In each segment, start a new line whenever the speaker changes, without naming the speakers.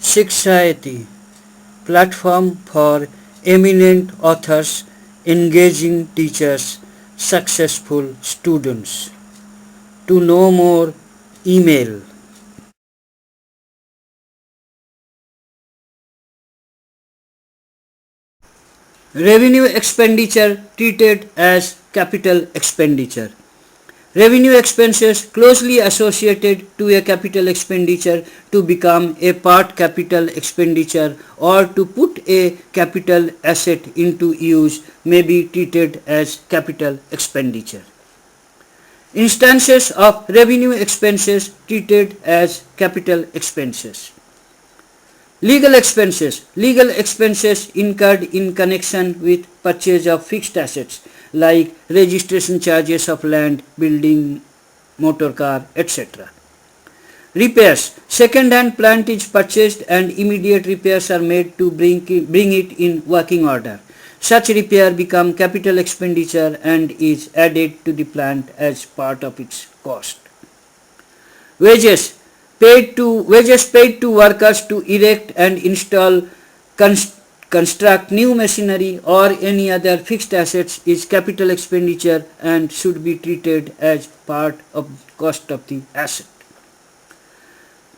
Shikshayati, platform for eminent authors, engaging teachers, successful students. To know more, email. Revenue expenditure treated as capital expenditure. Revenue expenses closely associated to a capital expenditure to become a part capital expenditure or to put a capital asset into use may be treated as capital expenditure. Instances of revenue expenses treated as capital expenses. Legal expenses. Legal expenses incurred in connection with purchase of fixed assets like registration charges of land, building, motor car, etc. Repairs. Second-hand plant is purchased and immediate repairs are made to bring it in working order. Such repair become capital expenditure and is added to the plant as part of its cost. Wages paid to workers to erect and install, construct new machinery or any other fixed assets is capital expenditure and should be treated as part of cost of the asset.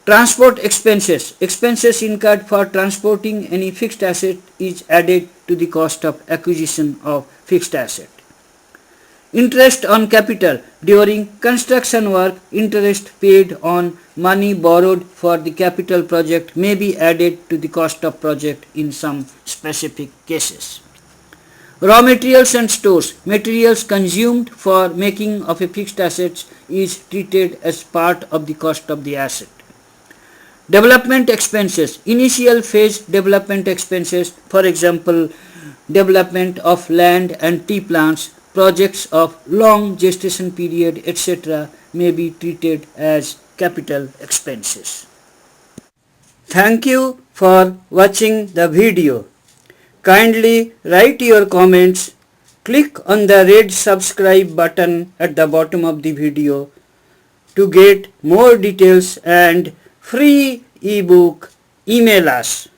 Transport expenses. Expenses incurred for transporting any fixed asset is added to the cost of acquisition of fixed asset. Interest on capital. During construction work, interest paid on money borrowed for the capital project may be added to the cost of project in some specific cases. Raw materials and stores. Materials consumed for making of a fixed asset is treated as part of the cost of the asset. Development expenses. Initial phase development expenses, for example, development of land and tea plants, projects of long gestation period, etc. may be treated as capital expenses. Thank you for watching the video. Kindly write your comments. Click on the red subscribe button at the bottom of the video to get more details and free ebook. Email us.